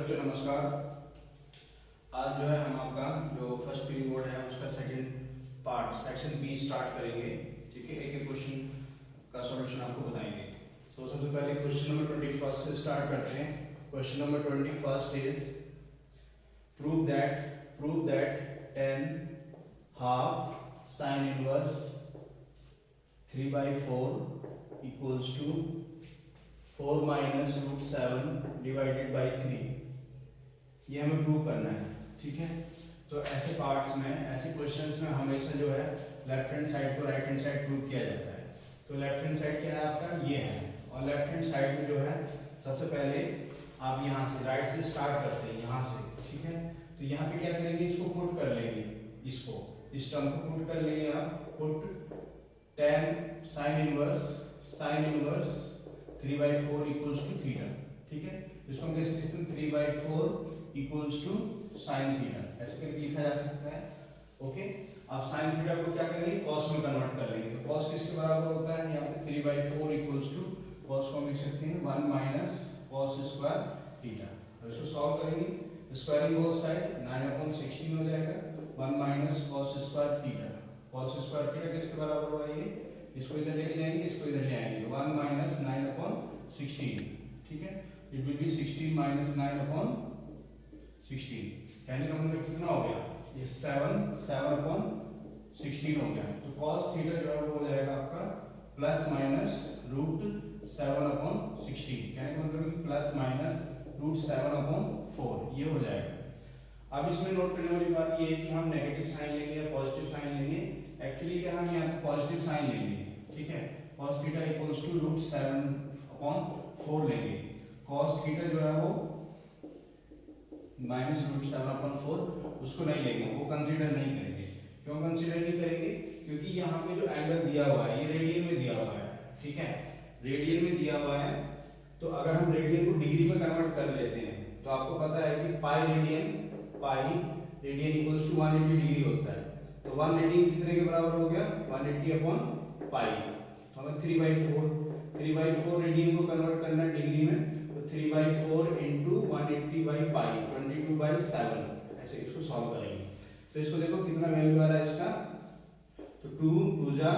बच्चों नमस्कार। आज जो है हम आपका जो फर्स्ट प्री बोर्ड है उसका second part section B start करेंगे। ठीक है, एक एक क्वेश्चन का सॉल्यूशन आपको बताएंगे। तो सबसे पहले क्वेश्चन नंबर 21 से स्टार्ट करते हैं। Question number 21 is prove that 10 half sine inverse 3/4 equals to 4 minus root 7 divided by 3। ये हमें प्रूव करना है। ठीक है, तो ऐसे पार्ट्स में, ऐसे क्वेश्चंस में हमेशा जो है लेफ्ट हैंड साइड को राइट हैंड साइड प्रूव किया जाता है। तो लेफ्ट हैंड साइड क्या है आपका, ये है। और लेफ्ट हैंड साइड में जो है सबसे पहले आप यहाँ से राइट से स्टार्ट करते हैं, यहाँ से। ठीक है, तो यहाँ पे क्या करेंगे, इसको पुट कर लेंगे, इसको इस टर्म को पुट कर लेंगे आप। Put 10 sine inverse 3/4 equals to theta. ठीक है, इसको हम कैसे लिखते हैं, 3/4 इक्वल्स टू साइन थीटा, ऐसे करके लिखा जा सकता है। ओके, आप साइन थीटा को क्या करेंगे, कॉस में कन्वर्ट कर लेंगे। तो कॉस किसके बराबर होता है, यहाँ पे 3/4 इक्वल्स टू कॉस को हम लिख सकते हैं 1 माइनस कॉस स्क्वायर थीटा। तो इसको सॉल्व करेंगे, स्क्वायरिंग बोथ साइड 9/16 हो जाएगा। 1 minus cos square theta, cos square theta किसके बराबर होगा, ये इसको इधर लेके जाएंगे, इसको इधर ले आएंगे। 1 माइनस 9/16। ठीक है, इट विल बी 16 माइनस 9/16। कहने का मतलब कितना हो गया, ये 7/16 हो गया। तो cos थीटा जो है वो हो जाएगा आपका प्लस माइनस रूट 7/16। कहने का मतलब प्लस माइनस रूट 7/4 ये हो जाएगा। अब इसमें नोट करने वाली बात ये है कि हम नेगेटिव साइन लेंगे या पॉजिटिव साइन लेंगे। एक्चुअली क्या हम यहाँ पॉजिटिव साइन लेंगे। ठीक है, cos theta equals to root 7/4 लेंगे। cos थीटा जो है वो माइनस रूट 7/4 उसको नहीं लेंगे, वो कंसीडर नहीं करेंगे। क्यों कंसीडर नहीं करेंगे, क्योंकि यहाँ पे जो एंगल दिया हुआ है ये रेडियन में दिया हुआ है। ठीक है, रेडियन में दिया हुआ है। तो अगर हम रेडियन को डिग्री में कन्वर्ट कर लेते हैं तो आपको पता है कि pi radian equals to 180 degree होता है। तो 180 कितने के बराबर हो गया, 180/पाई। तो हमें 3/4 रेडियन को कन्वर्ट करना है डिग्री में। 3/4 इंटू 180/पाई 22/7, ऐसे इसको सॉल्व करेंगे। तो इसको देखो कितना वैल्यू आ रहा है इसका, तो 2 2 जा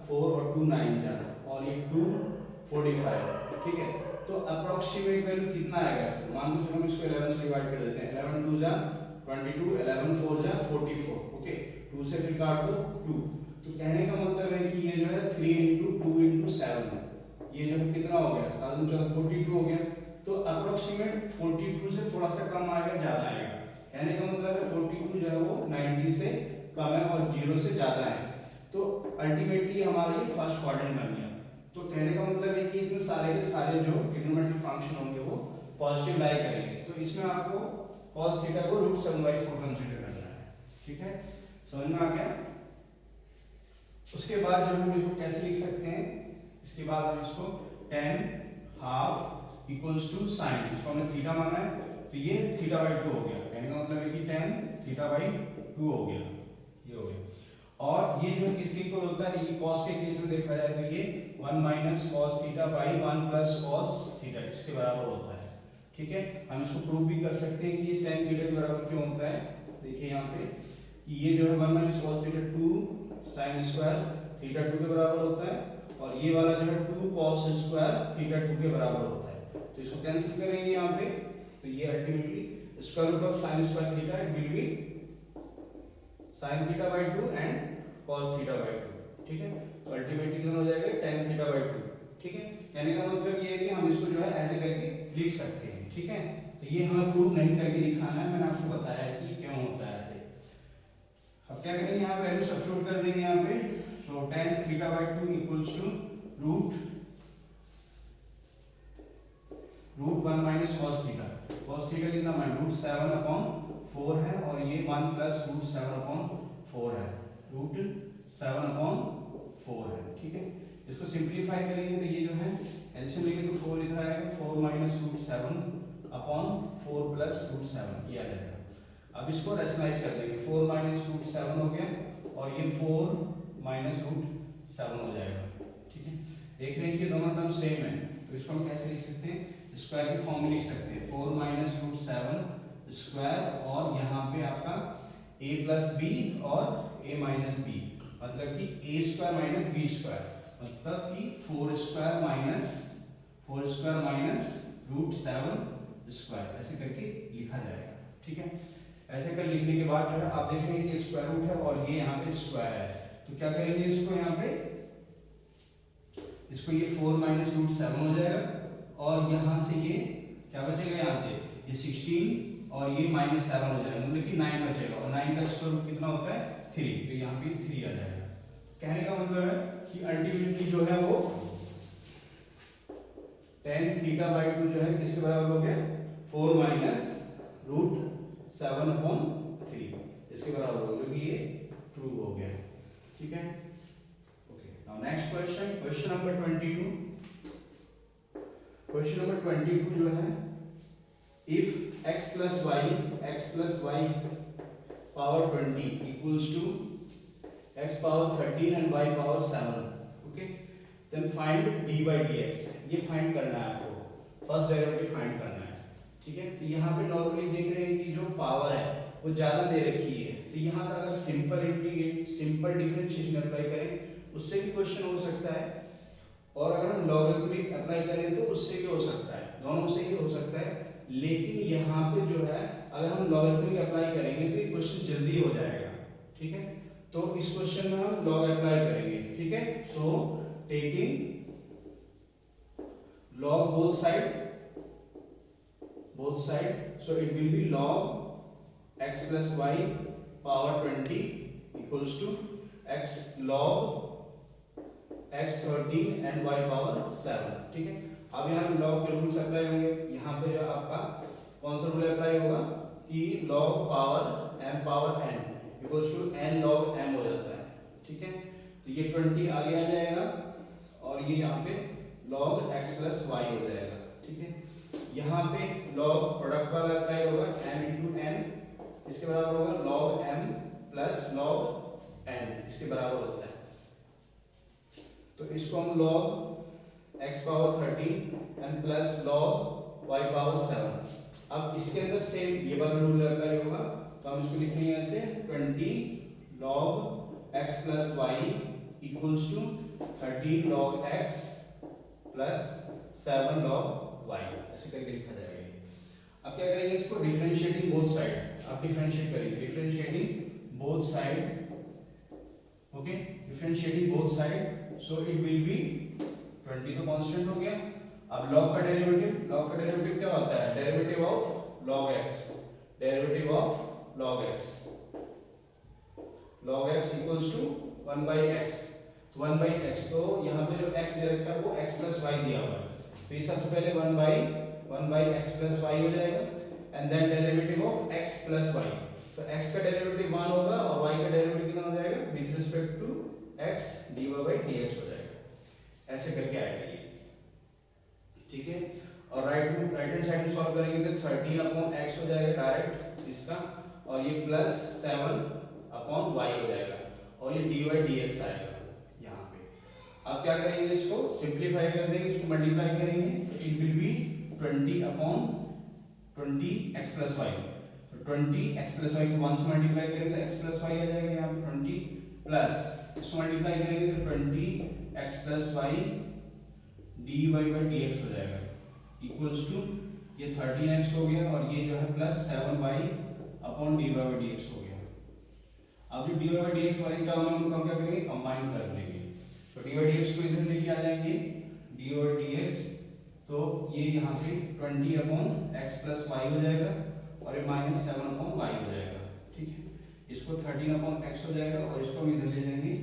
4 और 2 9 जा, और ये 245। ठीक है, तो अप्रोक्सीमेट वैल्यू कितना आएगा इसका, मान लो हम इसको 11 से डिवाइड कर देते हैं। 11 2 जा 22, 11 4 जा 44। ओके, 2 से फिर काट दो 2। तो कहने का मतलब है कि ये जो है 3 इंटू 2 इंटू 7, ये जो है कितना हो गया, 7 42 हो गया। तो अप्रोक्सीमेट 42 से थोड़ा सा कम आएगा, ज्यादा आएगा। कहने का मतलब है 42 जो है वो 90 से कम है और 0 से ज्यादा है। तो अल्टीमेटली हमारा ये फर्स्ट क्वाड्रेंट बन गया। तो कहने का मतलब है कि इसमें सारे के सारे जो ट्रिग्नोमेट्रिक फंक्शन होंगे वो पॉजिटिव लाई करेंगे। तो इसमें आपको cos थीटा को √7/4 कंसीडर करना है। ठीक है, समझ में आ गया। उसके बाद जो हम इसको कैसे लिख सकते हैं, इसके बाद हम इसको 10 हाफ इक्वल्स टू साइन, इसको हमने थीटा माना है तो ये θ/2 हो गया। कहने का मतलब है कि 10 θ/2 हो गया, ये हो गया। और ये जो किसके इक्वल होता है, ये cos के केस में देखा जाए तो ये 1 minus cos θ/1 plus cos theta इसके बराबर होता है। ठीक है, हम इसको प्रूव भी कर सकते हैं कि ये tan थीटा के बराबर क्यों होता है। देखिए यहाँ पे कि ये जो है 1 माइनस cos θ 2 sin स्क्वायर θ 2 के बराबर होता है, और ये वाला जो है 2 cos स्क्वायर θ 2 के बराबर होता है। तो इसको कैंसिल करेंगे यहाँ पे, तो ये ultimately square root of sin square theta it will be sin θ/2 and cos θ/2। ठीक है, तो अल्टीमेटली कितना हो जाएगा, tan θ/2। ठीक है, कहने का मतलब ये है कि हम इसको जो है ऐसे करके लिख सकते हैं। ठीक है, तो ये हमें प्रूव नहीं करके दिखाना है, मैंने आपको बताया है कि क्यों होता है ऐसे। अब क्या करेंगे, यहाँ वैल्यू सब्स्टिट्यूट कर देंगे यहाँ पे। So tan θ/2 equals to root 1 minus cos theta. cos theta कितना है, √7/4 है, और ये 1 प्लस √7/4 है, √7/4 है। ठीक है, इसको सिंप्लीफाई करेंगे तो ये जो है एलसीएम लेंगे तो 4 इधर आएगा, 4 माइनस √7/4 प्लस √7 ये आ जाएगा। अब इसको रेशनलाइज कर देंगे, 4 माइनस √7 हो गया, और ये 4 माइनस √7 हो जाएगा। ठीक है, देख रहे हैं कि दोनों टर्म सेम है, तो इसको हम कैसे लिख सकते हैं, स्क्वायर की फॉर्म में लिख सकते हैं 4 माइनस रूट 7 स्क्वायर, और यहाँ पे आपका a प्लस बी और a माइनस बी, मतलब कि a square minus B square, मतलब कि 4 स्क्वायर माइनस रूट 7 स्क्वायर, ऐसे करके लिखा जाएगा। ठीक है, ऐसे कर लिखने के बाद जो है आप देखेंगे कि स्क्वायर रूट है और ये यहाँ पे स्क्वायर है, तो क्या करेंगे इसको यहाँ पे, इसको ये 4 माइनस रूट 7 हो जाएगा, और यहाँ से ये क्या बचेगा, यहाँ से ये 16 और ये माइनस 7 हो जाएगा, मतलब कि 9 बचेगा, और 9 का स्क्वायर रूट कितना होता है 3, तो यहाँ पे 3 आ जाएगा। कहने का मतलब है कि अल्टीमेटली जो है वो tan थीटा बाई 2 जो है किसके बराबर हो गया, 4 माइनस रूट 7 अपॉन 3 इसके बराबर हो गया, क्योंकि ये ट्रू हो गया। ठीक है, okay. Now next question, question number 22। Question number 22 जो है, if x plus y power 20 equals to x power 13 and y power 7, okay, then find d by dx। ये फाइंड करना है आपको, फर्स्ट डेरिवेटिव फाइंड करना है। ठीक है, तो यहाँ पे नॉर्मली देख रहे हैं कि जो पावर है वो ज्यादा दे रखी है, तो यहाँ पर अगर सिंपल डिफरेंशिएशन अप्लाई करें उससे भी क्वेश्चन हो सकता है, और अगर हम लॉगरिथमिक अप्लाई करें तो उससे भी हो सकता है, दोनों से ही हो सकता है। लेकिन यहाँ पे जो है अगर हम लॉगरिथमिक अप्लाई करेंगे तो ये क्वेश्चन जल्दी हो जाएगा। ठीक है, तो इस क्वेश्चन में हम लॉग अप्लाई करेंगे। ठीक है, so taking log both side, so it will be log x plus y power 20 equals to x log x 13 and y power 7। ठीक है, अब यहाँ पे log के रूल्स अप्लाई होंगे। यहाँ पे जो आपका कौन सा रूल अप्लाई होगा कि log power m power n equals to n log m हो जाता है। ठीक है, तो ये 20 आगे आ जाएगा और ये यहाँ पे log x plus y हो जाएगा। ठीक है, यहाँ पे log प्रोडक्ट वाला अप्लाई होगा, m into n इसके बराबर होगा log m plus log n इसके बराबर होता है। तो इसको हम log x power 13 n plus log y power 7, अब इसके अंदर सेम ये वाला रूल अप्लाई होगा, तो हम इसको लिखेंगे ऐसे 20 log x plus y equals to 13 log x plus 7 log y, ऐसे करके लिखा जाएगा। अब क्या करेंगे, इसको डिफरेंशिएटिंग बोथ साइड, आप डिफरेंशिएट करेंगे, differentiating both side, okay, differentiating both side, so it will be 20 तो कांस्टेंट हो गया। अब log का डेरिवेटिव क्या होता है, derivative of log x, derivative of log x equals to 1 by x, 1 by x, तो यहाँ पे जो x दे रखा है वो x plus y दिया हुआ है, तो ये सबसे पहले 1 by x plus y हो जाएगा, and then derivative of x plus y, तो x का डेरिवेटिव 1 होगा और y का डेरिवेटिव कितना हो जाएगा with respect to x dy by dx हो जाएगा, ऐसे करके आएगा ये। ठीक है, और राइट हैंड साइड में सॉल्व करेंगे तो 13 अपॉन x हो जाएगा डायरेक्ट इसका, और ये प्लस 7 अपॉन y हो जाएगा, और ये dy dx आएगा यहाँ पे। अब क्या करेंगे, इसको सिंप्लीफाई कर देंगे, इसको मल्टीप्लाई करेंगे, तो it will be 20 upon 20 x plus Y, तो 20 x प्लस वाई को 1 से मल्टीप्लाई करेंगे तो x प्लस वाई आ जाएगा यहाँ पे 20, प्लस इसको मल्टीप्लाई करेंगे तो 20 x plus Y dy by dx हो जाएगा, इक्वल्स टू ये 13x हो गया, और ये जो है plus 7y upon dy by dx हो गया। अब जो dy by dx वाली टर्म है उनको हम क्या करेंगे, कंबाइन कर लेंगे, तो dy by dx को इधर लेके आ जाएंगे, dy by dx, तो ये यहाँ पे 20 अपॉन x प्लस वाई हो जाएगा, और ये माइनस 7 अपॉन y हो जाएगा। ठीक है, इसको 13 अपॉन x हो जाएगा, और इसको हम इधर ले जाएंगे,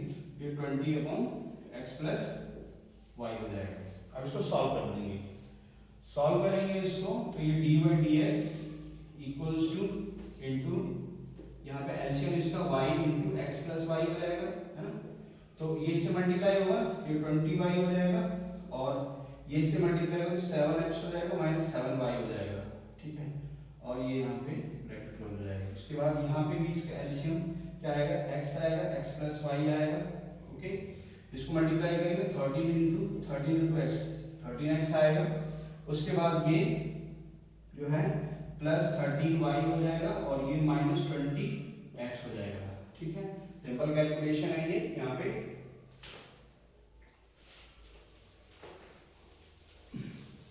ये 20 अपॉन x प्लस वाई हो जाएगा। अब इसको सॉल्व कर देंगे, सॉल्व करेंगे इसको, तो ये dy by dx equals to into यहाँ पे एलसीएम इसका y into x plus Y हो जाएगा, है ना, तो ये से मल्टीप्लाई होगा तो ये 20y हो जाएगा, और ये से मल्टीप्लाई होगा तो 7x हो जाएगा माइनस 7y हो जाएगा। ठीक है, और ये यहाँ पे ब्रैकेट क्लोज हो जाएगा। इसके बाद यहाँ पे भी इसका एलसीएम क्या आएगा, x आएगा, x प्लस वाई आएगा, ओके, इसको मल्टीप्लाई करेंगे 13 इंटू x 13x आएगा, उसके बाद ये जो है प्लस 13y हो जाएगा और ये माइनस 20x हो जाएगा। ठीक है, सिंपल कैलकुलेशन है ये यहाँ पे।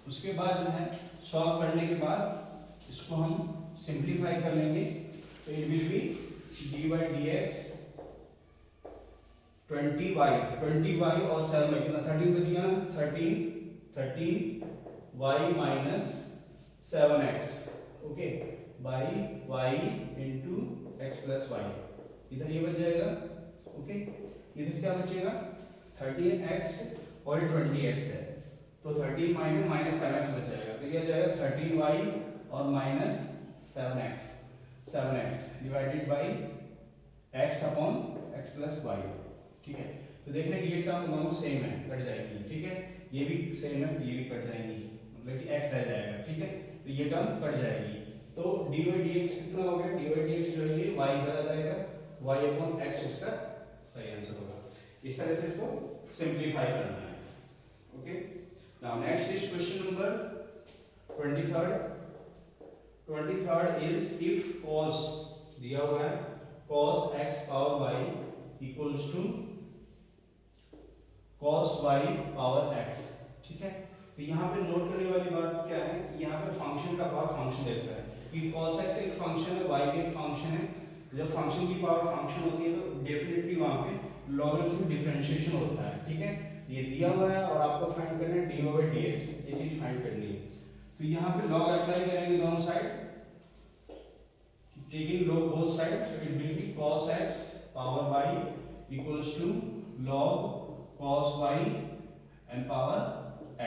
उसके बाद जो है सॉल्व करने के बाद इसको हम सिंप्लीफाई कर लेंगे, तो it will B D by D x 20y और 7 में कितना 13 बच गया, 13 y minus 7x, okay, by y into X plus Y, इधर ये बच जाएगा। ओके, इधर क्या बचेगा 13x और 20x है, तो 13 माइनस 7x बच जाएगा, तो ये आ जाएगा 13y और minus 7x divided by x upon x plus Y. ठीक है, तो देख रहे हैं कि ये टर्म दोनों सेम है, कट जाएगी। ठीक है, ये भी सेम है, ये भी कट जाएंगी, मतलब कि x रह जाएगा। ठीक है, तो ये टर्म कट जाएगी, तो dy dx कितना हो गया, dy dx जो है ये y इधर आ जाएगा, y अपॉन x इसका सही आंसर होगा। इस तरह से इसको सिंप्लीफाई करना है। Okay, now next is question number 23rd is if cos दिया हुआ है cos x power y equals to cos y power x। ठीक है, तो यहाँ पे नोट करने वाली बात क्या है कि यहाँ पे फंक्शन का पावर फंक्शन देता है कि cos x एक फंक्शन है, y भी एक फंक्शन है। जब फंक्शन की पावर फंक्शन होती है तो डेफिनेटली वहाँ पे लॉगरिथम डिफरेंशिएशन होता है। ठीक है, ये दिया हुआ है और आपको फाइंड करना है dy by dx, ये चीज फाइंड करनी है। तो यहाँ पे log अप्लाई करेंगे दोनों side, taking log both sides, so it will be cos x power y equals to log cos y and power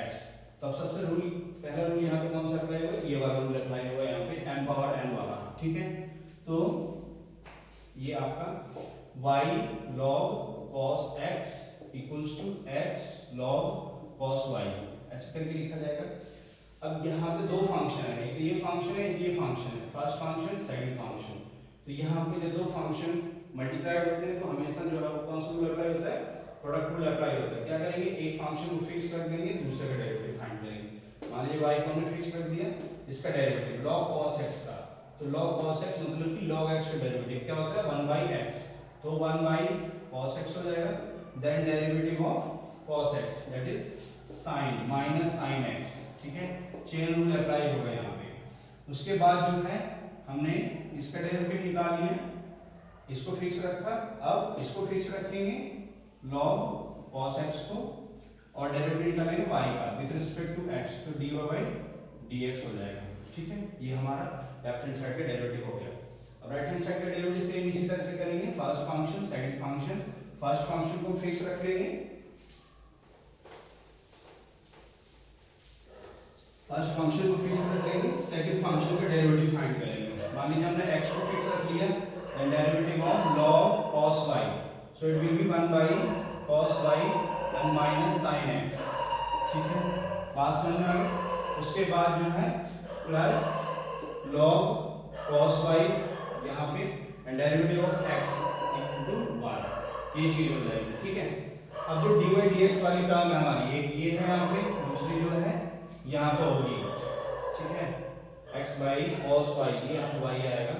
x। तब सबसे रूल पहला रूल यहाँ पे कौन सा अप्लाई हुआ, ये वाला रूल अप्लाई हुआ यहाँ पे m पावर n वाला। ठीक है, तो ये आपका y log cos x equals to x log cos y ऐसे करके लिखा जाएगा। अब यहाँ पे दो फंक्शन है, एक ये फंक्शन है, एक ये फंक्शन है, फर्स्ट फंक्शन सेकंड फंक्शन। तो यहाँ पे जब दो फंक्शन मल्टीप्लाइड होते हैं तो हमेशा जो है कौन सा रूल अप्लाई होता है, प्रोडक्ट रूल अप्लाई होता है। क्या करेंगे, एक फंक्शन को फिक्स कर देंगे, दूसरे का डेरिवेटिव फाइंड करेंगे। मान लीजिए y को हमने फिक्स कर दिया, इसका डेरिवेटिव log cos x का, तो log cos x मतलब कि log x का डेरिवेटिव क्या होता है 1/x, तो 1/cos x हो जाएगा। Then derivative of cos x that is sin minus sin x। ठीक है, चेन रूल अप्लाई होगा यहाँ पे। उसके बाद जो है हमने इसका डेरिवेटिव निकाल लिया, इसको फिक्स रखा, अब इसको फिक्स रखेंगे log cos x को और डेरिवेटिव निकालेंगे y का विद रिस्पेक्ट टू x, तो dy by dx हो जाएगा। ठीक है, ये हमारा लेफ्ट हैंड साइड का डेरिवेटिव हो गया। अब राइट हैंड साइड का डेरिवेटिव सेम इसी तरह से करेंगे, first function second function, first function को फिक्स रख लेंगे, फर्स्ट फंक्शन को फिक्स रख लेंगे, सेकंड फंक्शन का डेरिवेटिव फाइंड करेंगे। मान लीजिए हमने x को फिक्स रख लिया, then derivative of log cos y, so it will be 1/cos y and minus sin x। ठीक है, बात समझ में आ गई। उसके बाद जो है प्लस log cos y यहाँ पे and derivative of x equal to 1, ये चीज हो जाएगी। ठीक है, अब जो dy dx वाली टर्म है हमारी, एक ये है यहाँ पे, दूसरी जो है यहाँ पे होगी। ठीक है, x बाई cos y, ये आपको y आएगा,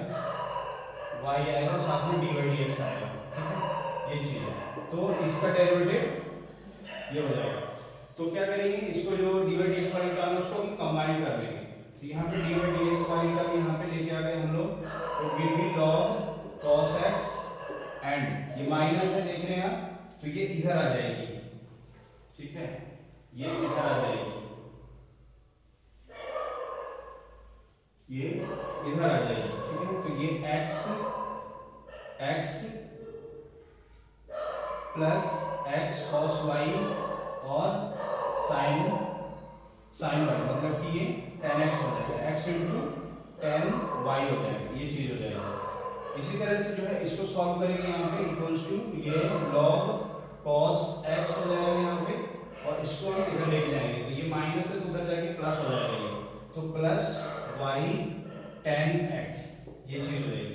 y आएगा और साथ में dy dx आएगा। ठीक है, ये चीज है, तो इसका डेरिवेटिव ये हो जाएगा। तो क्या करेंगे, इसको जो dy dx वाली टर्म है उसको हम कंबाइन कर लेंगे। तो यहाँ पे dy dx वाली टर्म यहाँ पे लेके आ गए हम लोग, तो will be log cos x and ये माइनस है देख रहे हैं आप, तो ये इधर आ जाएगी। ठीक है, ये इधर आ जाएगी, ये इधर आ जाएगी। ठीक है, तो ये x plus x cos y और sin y, मतलब कि ये tan x हो जाएगा, x इंटू tan y हो जाएगा, ये चीज हो जाएगी। इसी तरह से जो है इसको सॉल्व करेंगे यहाँ पे इक्वल्स टू ये log cos x हो जाएगा यहाँ पे, और इसको हम इधर लेके जाएंगे, तो ये माइनस है तो उधर जाके प्लस हो जाएगा, ये तो प्लस y tan x, ये चीज हो जाएगी।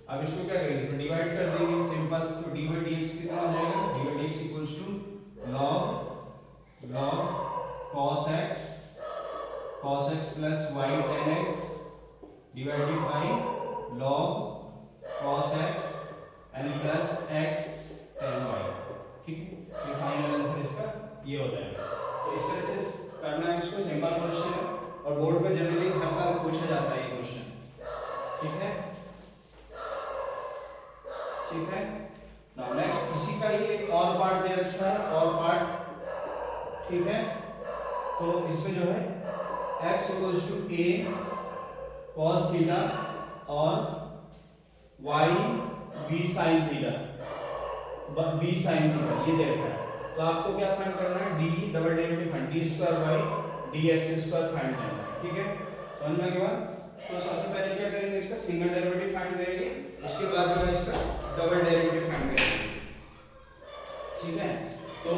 अब इसको क्या करेंगे, इसमें डिवाइड कर देंगे सिंपल, तो dy dx कितना हो जाएगा, dy dx equals to log cos x cos x plus y tan x divided by log cos x and plus x tan y। ठीक है, ये फाइनल आंसर इसका ये होता है। तो इस तरह से करना है इसको, सिंपल क्वेश्चन है और बोर्ड पे जनरली हर साल पूछा जाता है ये क्वेश्चन। ठीक है, ठीक है। नाउ नेक्स्ट इसी का ही एक और पार्ट दे रखा है, और पार्ट। ठीक है, तो इसमें जो है x equals to a cos theta और y b sin theta, b sin theta ये दे रखा है। तो आपको क्या फाइंड करना है, d double derivative find, d square y dx square find करना है। ठीक है, समझ में आ गया? तो सबसे पहले क्या करेंगे, इसका सिंगल डेरिवेटिव फाइंड करेंगे, उसके बाद जो है इसका डबल डेरिवेटिव फाइंड करेंगे। ठीक है, तो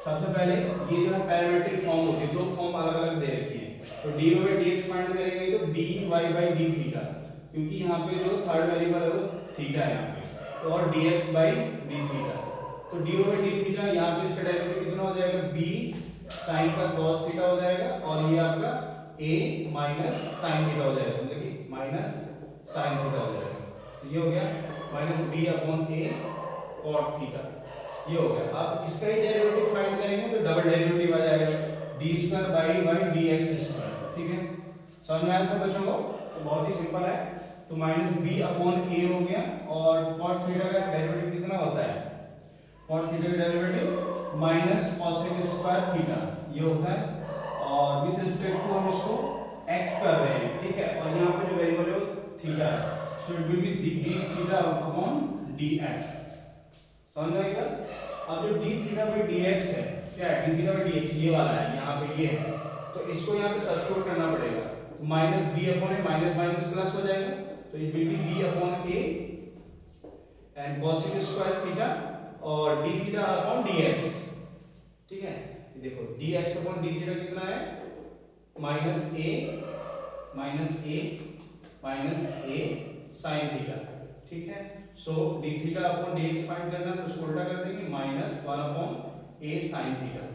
सबसे पहले ये जो है पैरामीट्रिक फॉर्म होती है, दो फॉर्म अलग अलग दे रखी है। तो dy by dx फाइंड करेंगे तो dy by d थीटा, क्योंकि यहाँ पे जो थर्ड वेरिएबल है वो थीटा है यहाँ पे, तो और dx by d थीटा। तो dy by d थीटा यहाँ पे इसका डेरिवेटिव कितना हो जाएगा, b sin का cos थीटा हो जाएगा, और ये आपका a माइनस sin थीटा हो जाएगा, मतलब कि माइनस sin थीटा हो जाएगा। तो ये हो गया minus b upon a cot theta, ये हो गया। अब इसका ही डेरिवेटिव फाइंड करेंगे तो डबल डेरिवेटिव आ जाएगा, d square by dx square. ठीक है, समझ में आया सब बच्चों को? तो बहुत ही सिंपल है। तो माइनस b अपॉन a हो गया, और cot थीटा का डेरिवेटिव कितना होता है, cot थीटा का derivative minus cosec square theta ये होता है, और विद रिस्पेक्ट टू हम इसको x कर रहे हैं। ठीक है, और यहाँ पे जो वेरिएबल है वो थीटा है, सो it will B d theta upon dx। समझ में आएगा? अब जो d थीटा बाई dx है, क्या है, d थीटा बाई dx ये वाला है, यहाँ पे ये है, तो इसको यहाँ पे सब्स्टिट्यूट करना पड़ेगा। तो minus b upon a, minus minus plus हो जाएगा, तो it will B b upon a and cosec square theta और d थीटा अपॉन dx। ठीक है, देखो dx अपॉन d थीटा कितना है, माइनस a sin थीटा। ठीक है, सो d theta upon dx find करना है, तो उसको उल्टा कर देंगे, minus 1 upon a sin theta.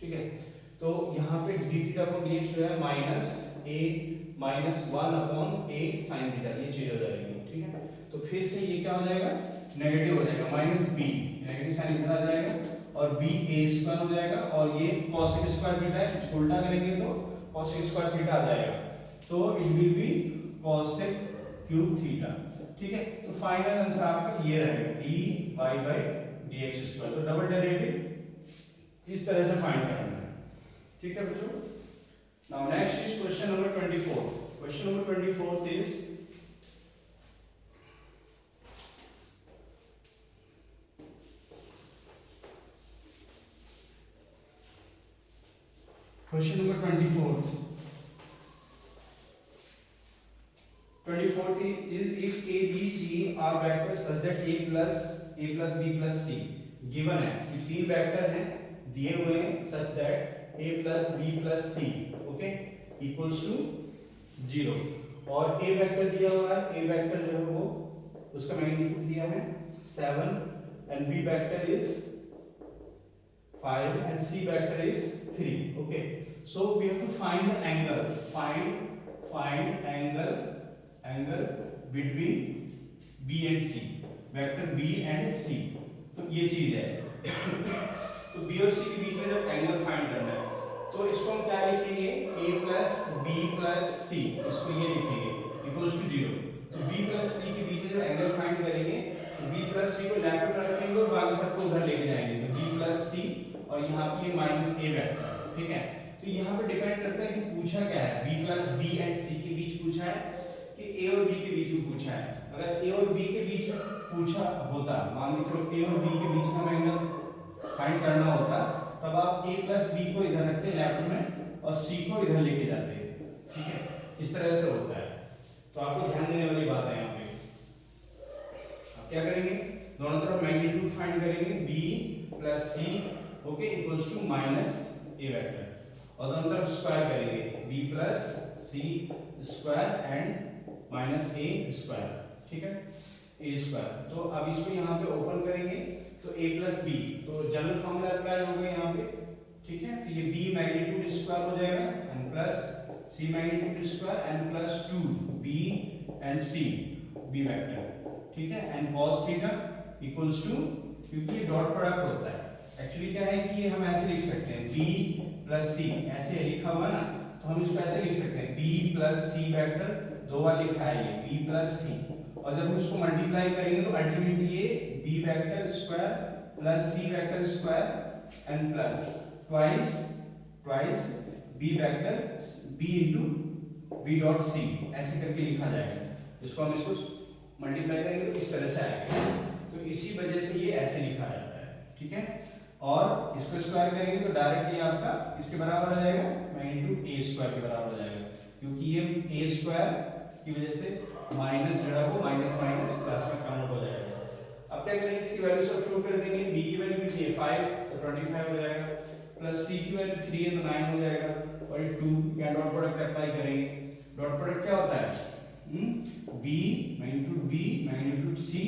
ठीक है, तो यहाँ पे d थीटा अपॉन dx जो है minus a minus 1 upon a sin theta, ये चीज हो जाएगी। ठीक है, तो फिर से ये क्या हो जाएगा, नेगेटिव हो जाएगा, माइनस b नेगेटिव साइन इधर आ जाएगा, और b a स्क्वायर हो जाएगा, और ये cosec स्क्वायर थीटा है, इसको उल्टा करेंगे तो cosec स्क्वायर थीटा आ जाएगा, तो it will B cosec cube theta. ठीक है, तो फाइनल आंसर आपका ये रहेगा dy by dx स्क्वायर। तो डबल डेरिवेटिव इस तरह से फाइंड करना है। ठीक है बच्चों, now next is question number 24। Question number 24 is question number 24th is if a b c are vectors such that a plus b plus c given है, ये तीन वेक्टर हैं दिए हुए हैं such that a plus b plus c okay equals to 0, और a vector दिया हुआ है, a वेक्टर जो है वो उसका मैग्नीट्यूड दिया है 7 and b vector is 5 and c vector is 3. Okay, so we have to find the angle, find angle between b and c, vector b and c। तो ये चीज है तो b और c के बीच में जब एंगल फाइंड करना है तो इसको हम क्या लिखेंगे, a plus b plus c, इसको ये लिखेंगे इक्वल्स टू 0। तो b plus c के बीच में जब एंगल फाइंड करेंगे तो b plus c को लेफ्ट में रखेंगे और बाकी सबको उधर लेके जाएंगे, तो b plus c और यहाँ पे ये माइनस a वेक्टर। ठीक है, तो यहाँ पे डिपेंड करता है कि पूछा क्या है, b plus b and c के बीच पूछा है कि a और b के बीच में पूछा है। अगर a और b के बीच पूछा होता, मान लो चलो a और b के बीच का एंगल फाइंड करना होता, तब आप a प्लस b को इधर रखते लेफ्ट में और c को इधर लेके जाते। ठीक है, इस तरह से होता है, तो आपको ध्यान देने वाली बात है यहाँ पे। आप क्या करेंगे, दोनों तरफ मैग्नीट्यूड फाइंड करेंगे, b plus c okay equals to minus a vector, और दोनों तरफ स्क्वायर करेंगे b plus c square and minus a square. ठीक है, a स्क्वायर। तो अब इसको यहाँ पे ओपन करेंगे तो a प्लस b, तो जनरल फॉर्मूला अप्लाई होगा यहाँ पे। ठीक है, तो ये b मैग्नीट्यूड स्क्वायर हो जाएगा and plus c magnitude square and plus 2 b and c b vector, ठीक है, and cos theta equals to, क्योंकि ये डॉट प्रोडक्ट होता है एक्चुअली क्या है कि ये हम ऐसे लिख सकते हैं b प्लस c, ऐसे लिखा हुआ ना, तो हम इसको ऐसे लिख सकते हैं b प्लस c वेक्टर, दो बार लिखा है ये b प्लस c, और जब हम इसको मल्टीप्लाई करेंगे तो अल्टीमेटली ये b vector square plus c vector square and plus twice b vector b into b dot c ऐसे करके लिखा जाएगा। इसको हम इसको मल्टीप्लाई करेंगे तो इस तरह से आएगा, तो इसी वजह से ये ऐसे लिखा जाता है, ठीक है। और इसको स्क्वायर करेंगे तो डायरेक्टली आपका इसके बराबर आ जाएगा मैग्नीट्यूड a स्क्वायर के बराबर हो जाएगा, क्योंकि ये a स्क्वायर की वजह से माइनस जो है वो माइनस माइनस प्लस में कन्वर्ट हो जाएगा। अब क्या करेंगे, इसकी वैल्यू सब्स्टिट्यूट कर देंगे, b की वैल्यू कितनी है 5 तो 25 हो जाएगा, प्लस c की वैल्यू 3 है तो 9 हो जाएगा, और ये 2 या डॉट प्रोडक्ट अप्लाई करेंगे। डॉट प्रोडक्ट क्या होता है, b मैग्नीट्यूड c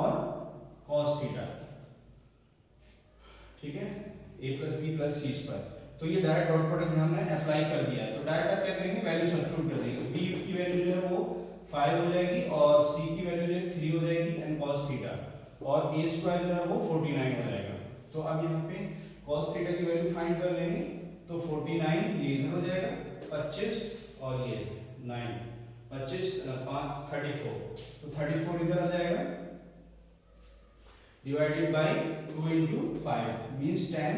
और cos थीटा, ठीक है, a plus B plus C square. तो ये डायरेक्ट डॉट प्रोडक्ट हमने अप्लाई कर दिया है, तो डायरेक्ट आप क्या करेंगे वैल्यू सब्स्टिट्यूट कर देंगे, b की वैल्यू जो है वो 5 हो जाएगी और c की वैल्यू जो है 3 हो जाएगी एंड cos थीटा, और a स्क्वायर जो है वो 49 हो जाएगा। तो अब यहाँ पे cos थीटा की वैल्यू फाइंड कर लेंगे, तो 49 ये इधर हो जाएगा 25 और ये 9 25 5 34, तो 34 इधर आ जाएगा divided by 2 into 5 means 10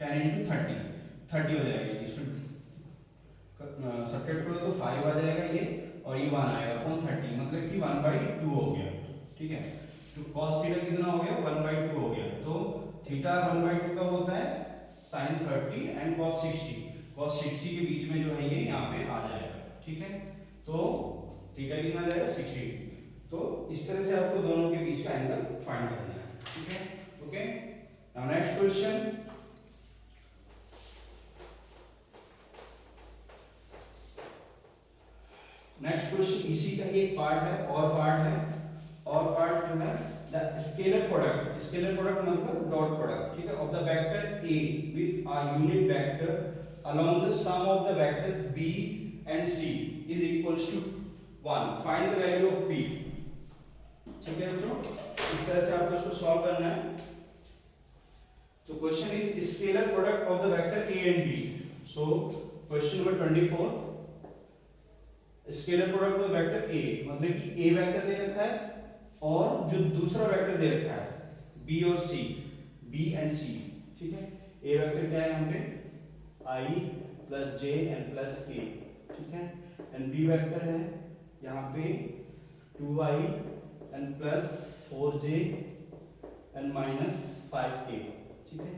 into 30 हो जाएगा। इसको सब्ट्रैक्ट करो तो 5 आ जाएगा ये, और ये 1 आएगा अपॉन 30, मतलब कि 1/2 हो गया, ठीक है। तो cos थीटा कितना हो गया 1/2 हो गया, तो थीटा 1/2 कब होता है sin 30 एंड cos 60 के बीच में जो है ये यहाँ पे आ जाएगा, ठीक है। तो थीटा कितना आ जाएगा 60, तो इस तरह से आपको दोनों के बीच का एंगल फाइंड करना है, ठीक है। ओके, नाउ नेक्स्ट क्वेश्चन, इसी का एक पार्ट है, और पार्ट जो है द स्केलर प्रोडक्ट मतलब डॉट प्रोडक्ट, ठीक है, of the vector a with a unit vector along the sum of the vectors b and c is equals to 1, find the value of p, ठीक है बच्चों। इस तरह से आपको इसको सॉल्व करना है। तो question is scalar product of the vector a and b, so question number 24, scalar product of vector a मतलब कि a वेक्टर दे रखा है और जो दूसरा वेक्टर दे रखा है b और c, b एंड c, ठीक है। a वेक्टर क्या है यहाँ पे i plus j and plus k, ठीक है, एंड b वेक्टर है यहाँ पे 2i and plus 4j and minus 5k, ठीक है,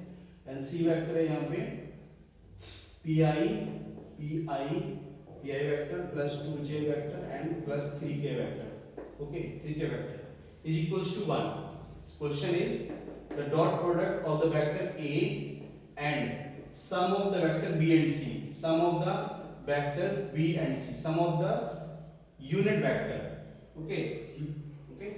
एंड c वेक्टर है यहाँ पे pi vector plus 2j vector and plus 3k vector, okay, 3k vector is equals to 1. Question is the dot product of the vector a and sum of the vector b and c, sum of the vector b and c, sum of the unit vector, okay,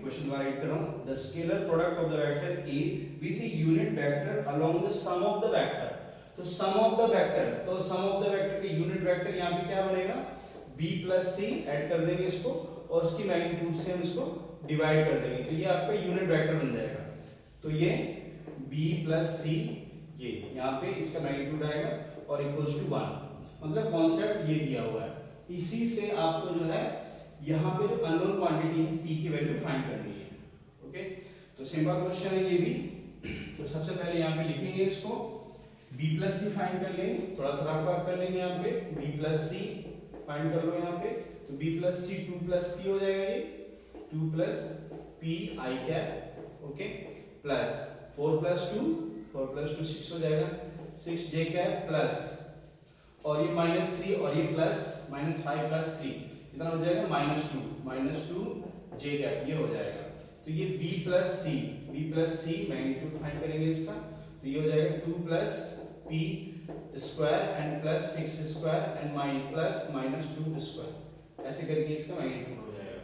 question bar read कर रहा हूँ, the scalar product of the vector a with a unit vector along the sum of the vector, तो sum of the vector के unit vector यहाँ पे क्या बनेगा b plus c, add कर देंगे इसको और उसकी मैग्नीट्यूड से हम इसको डिवाइड कर देंगे, तो ये आपका यूनिट वेक्टर बन जाएगा। तो ये b प्लस सी, ये यहाँ पे इसका मैग्नीट्यूड आएगा और इक्वल्स टू 1, मतलब कॉन्सेप्ट ये दिया हुआ है, इसी से आपको जो है यहाँ पे जो अननोन क्वांटिटी है p की वैल्यू फाइंड करनी है, ओके। तो सिंपल क्वेश्चन है ये भी। तो सबसे पहले यहाँ पे लिखेंगे इसको b प्लस सी फाइंड कर लेंगे, थोड़ा सा रफ वर्क कर लेंगे, यहाँ पे b प्लस सी फाइंड कर लो यहाँ पे, तो b प्लस सी 2 प्लस p हो जाएगा, ये 2 plus p i cap, okay, plus 4 plus 2 6 हो जाएगा, 6 j कैप प्लस, और ये -3 और ये प्लस -5 प्लस 3 कितना हो जाएगा -2 j कैप, ये हो जाएगा। तो ये b प्लस सी मैग्नीट्यूड फाइंड करेंगे इसका, तो ये हो जाएगा 2 plus p square and plus 6 square and plus -2 square, ऐसे करके इसका मैग्नीट्यूड हो जाएगा।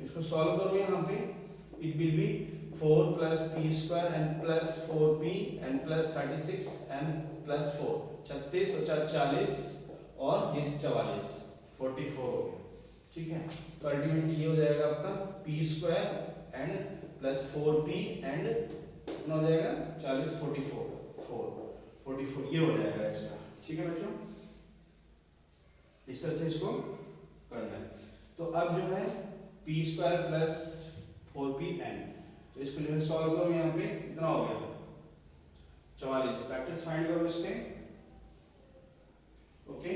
इसको सॉल्व करो यहाँ पे, it will B 4 plus P square and plus 4p and plus 36 and plus 4 36 और 40 और ये 44 44 हो गया। ठीक है, तो अल्टीमेटली ये हो जाएगा आपका P square and plus 4p and कितना हो जाएगा 40 44 ये हो जाएगा इसका। ठीक है बच्चों, इस तरह से इसको करना है। तो अब जो है P square plus 4p N, तो इसको जो है सॉल्व करो। यहाँ पे कितना हो गया 44, प्रैक्टिस फाइंड करो इसके। ओके,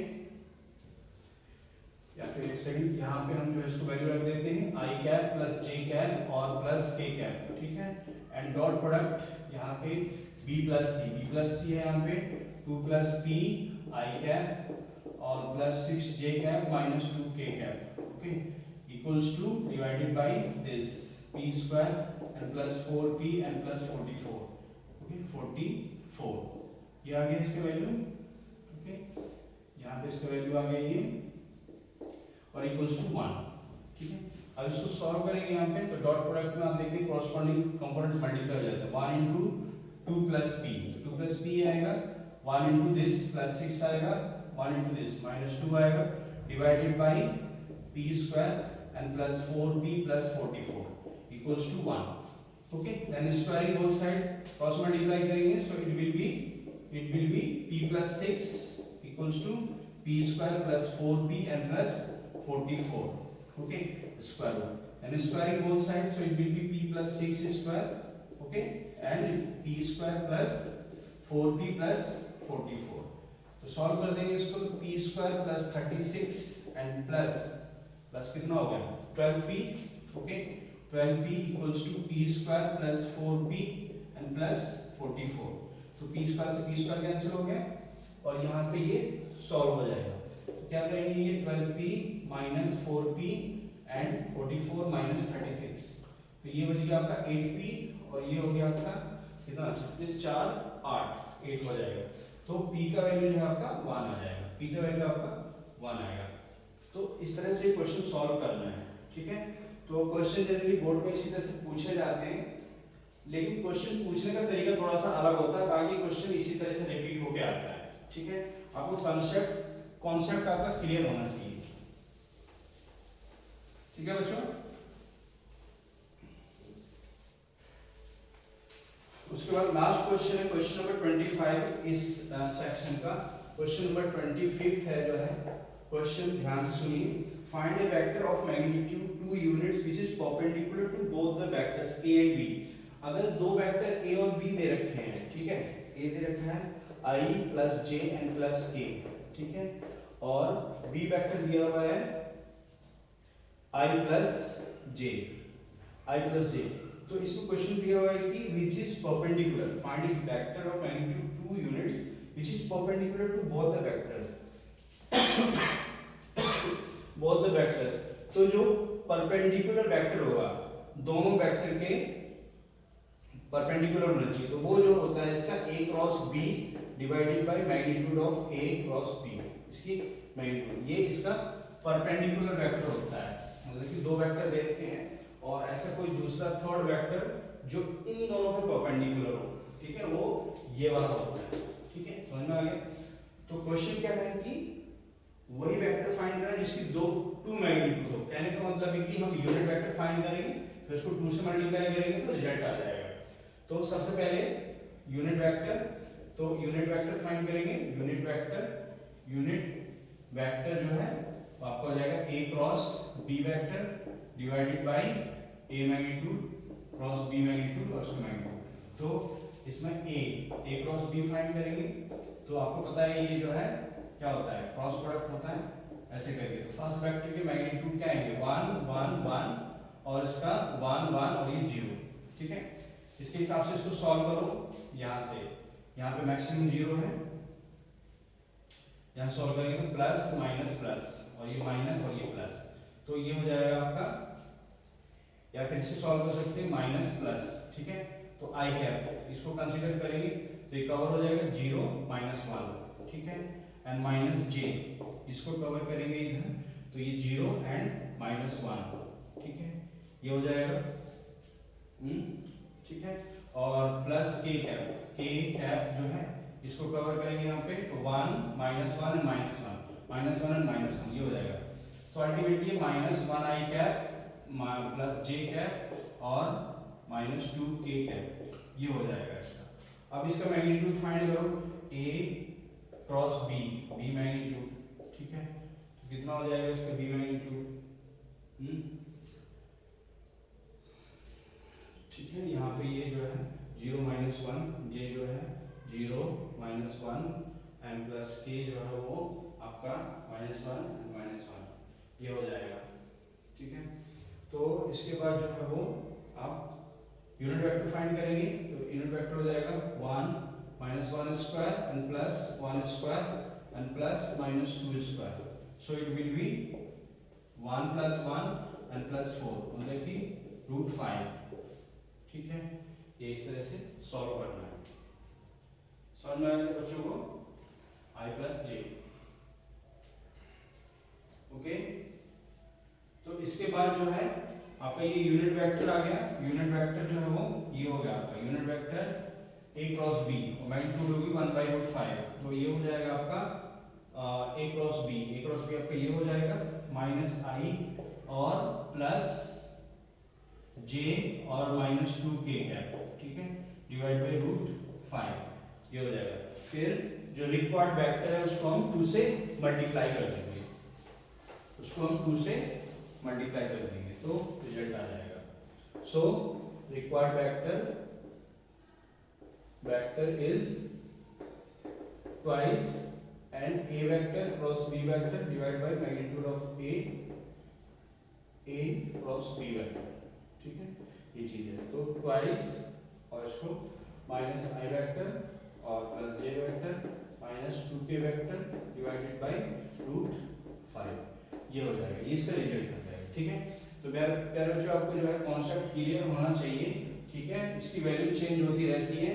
या फिर एक सेकंड, यहाँ पे हम जो है इसको वैल्यू रख देते हैं आई कैप प्लस जे कैप और प्लस के कैप। ठीक है, एंड डॉट प्रोडक्ट यहाँ पे बी प्लस सी है, यहाँ पे 2 प्लस पी आई कैप और प्लस 6 जे कैप माइनस 2 के cap. Okay, equals two divided by this P square and plus 4p and plus 44। Okay, 44 ये आ गया इसके वैल्यू। ओके, यहाँ पे इसका वैल्यू आ गया ये और इक्वल्स टू 1। ठीक है, अब इसको सॉल्व करेंगे यहाँ पे, तो डॉट प्रोडक्ट में आप देखिए कॉरस्पॉन्डिंग कंपोनेंट्स मल्टीप्लाई हो जाता है। 1 into 2 plus p, तो 2 plus p आएगा, 1 into this plus 6 आएगा, 1 into this minus 2 आएगा, divided by p square and plus 4p plus 44 equals to 1। Okay, then squaring both side, cross multiply करेंगे, so it will be p plus 6 equals to p square plus 4p and plus 44। Okay, square root and squaring both side, so it will be p plus 6 square, okay, and p square plus 4p plus 44। तो solve कर देंगे इसको, p square plus 36 and plus कितना हो गया 12p। Okay, 12p equals to p square plus 4p and plus 44। तो p square से p square cancel हो गया और यहाँ पे ये सॉल्व हो जाएगा। तो क्या करेंगे, ये 12p minus 4p and 44 minus 36, तो ये बच गया आपका 8p और ये हो गया आपका कितना 36 4 8 हो जाएगा। तो p का वैल्यू जो है आपका 1 आ जाएगा, p का वैल्यू आपका 1 आएगा। तो इस तरह से क्वेश्चन सॉल्व करना है। ठीक है, तो क्वेश्चन जनरली बोर्ड में इसी तरह से पूछे जाते हैं, लेकिन क्वेश्चन पूछने का तरीका थोड़ा सा अलग होता है, बाकी क्वेश्चन इसी तरह से रिपीट होके आता है। ठीक है, आपको कॉन्सेप्ट आपका क्लियर होना चाहिए। ठीक है बच्चों, उसके बाद लास्ट क्वेश्चन है क्वेश्चन नंबर 25 इस सेक्शन का। क्वेश्चन नंबर 25 है जो है क्वेश्चन, ध्यान से सुनिए। Find a vector of magnitude 2 units which is perpendicular to both the vectors a and b। अगर दो वेक्टर a और b दे रखे हैं, ठीक है, a दे रखा है i plus j and plus k, ठीक है, और b वेक्टर दिया हुआ है i प्लस j। तो इसमें क्वेश्चन दिया हुआ है कि which is perpendicular, find a vector of magnitude 2 units which is perpendicular to both the vectors तो जो परपेंडिकुलर वेक्टर होगा, दोनों वेक्टर के परपेंडिकुलर होना चाहिए, तो वो जो होता है इसका a cross b divided by magnitude of a cross b, इसकी मैग्नीट्यूड, ये इसका परपेंडिकुलर वेक्टर होता है। मतलब कि दो वेक्टर दे रखे हैं और ऐसा कोई दूसरा थर्ड वेक्टर जो इन दोनों के परपेंडिकुलर हो, ठीक है, वो ये वाला होता है। ठीक है, समझ में आ गया। तो क्वेश्चन क्या है कि वही वेक्टर फाइंड करना है जिसकी टू मैग्नीट्यूड हो। कहने का मतलब है कि हम यूनिट वेक्टर फाइंड करेंगे, फिर उसको 2 से मल्टीप्लाई करेंगे तो रिजल्ट आ जाएगा। तो सबसे पहले यूनिट वेक्टर फाइंड करेंगे। यूनिट वेक्टर जो है वो आपका हो जाएगा a cross b vector divided by a magnitude cross b magnitude और उसका मैग्नीट्यूड। तो इसमें a क्रॉस b फाइंड करेंगे, तो आपको पता है ये जो है क्या होता है, क्रॉस प्रोडक्ट होता है, ऐसे करके। तो फर्स्ट वेक्टर के मैग्नीट्यूड क्या आएंगे 1 1 1 और इसका 1 1 और ये 0। ठीक है, इसके हिसाब से इसको सॉल्व करो। यहाँ से यहाँ पे मैक्सिमम 0 है, यहाँ सॉल्व करेंगे तो प्लस माइनस प्लस और ये माइनस और ये प्लस, तो ये हो जाएगा आपका, या फिर इसे सॉल्व कर सकते हैं माइनस प्लस। ठीक है, तो आई कैप इसको कंसीडर करेंगे तो ये कवर हो जाएगा 0 माइनस 1, ठीक है, एंड माइनस जे इसको कवर करेंगे इधर, तो ये 0 एंड माइनस 1, ठीक है, ये हो जाएगा ठीक है, और प्लस के कैप जो है इसको कवर करेंगे यहाँ पे, तो 1 -1 एंड -1 ये हो जाएगा। तो ultimately -1 i cap plus j cap और -2 k कैप ये हो जाएगा इसका। अब इसका मैग्नीट्यूड फाइंड करो, a क्रॉस b मैग्नीट्यूड, ठीक है, तो कितना हो जाएगा इसका b मैग्नीट्यूड, ठीक है। यहाँ पे ये जो है 0 -1 j जो है 0 -1 एंड प्लस k जो है वो आपका -1 ये हो जाएगा, ठीक है। तो इसके बाद जो है वो आप यूनिट वेक्टर फाइंड करेंगे, तो यूनिट वेक्टर हो जाएगा 1 -1 square and plus 1 square and plus -2 square, so it will B 1 + 1 and plus 4 मतलब कि √5, ठीक है। ये इस तरह से सॉल्व करना है। सॉल्व में आएगा बच्चों को i + j, ओके। तो इसके बाद जो है आपका ये यूनिट वेक्टर आ गया, यूनिट वेक्टर जो है वो ये हो गया आपका unit vector a cross b और मैग्नीट्यूड होगी 1/√5, तो ये हो जाएगा आपका a क्रॉस b आपका ये हो जाएगा -i और प्लस j और -2k कैप, ठीक है, डिवाइड बाय √5 ये हो जाएगा। फिर जो रिक्वायर्ड वेक्टर है उसको हम 2 से मल्टीप्लाई कर देंगे, तो रिजल्ट आ जाएगा। So required vector is twice and a vector cross b vector divide by magnitude of a cross b vector, ठीक है, ये चीज है। तो ट्वाइस और इसको -i वेक्टर और plus j vector -2k vector divided by √5 ये हो जाएगा, ये इसका रिजल्ट हो जाएगा, ठीक है। तो प्यारे बच्चों आपको जो है कॉन्सेप्ट क्लियर होना चाहिए, ठीक है। इसकी वैल्यू चेंज होती रहती है,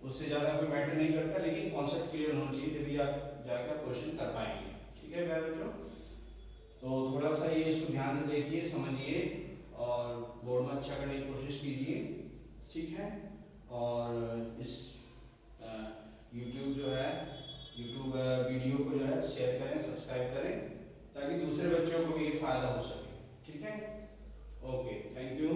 उससे ज़्यादा कोई मैटर नहीं करता, लेकिन कॉन्सेप्ट क्लियर होना चाहिए तभी आप जाकर क्वेश्चन कर पाएंगे, ठीक है प्यारे बच्चों। तो थोड़ा सा ये इसको ध्यान से देखिए, समझिए और बोर्ड में अच्छा करने की कोशिश कीजिए, ठीक है। और इस यूट्यूब वीडियो को जो है शेयर करें, सब्सक्राइब करें, ताकि दूसरे बच्चों को भी फायदा हो सके, ठीक है। Okay, thank you.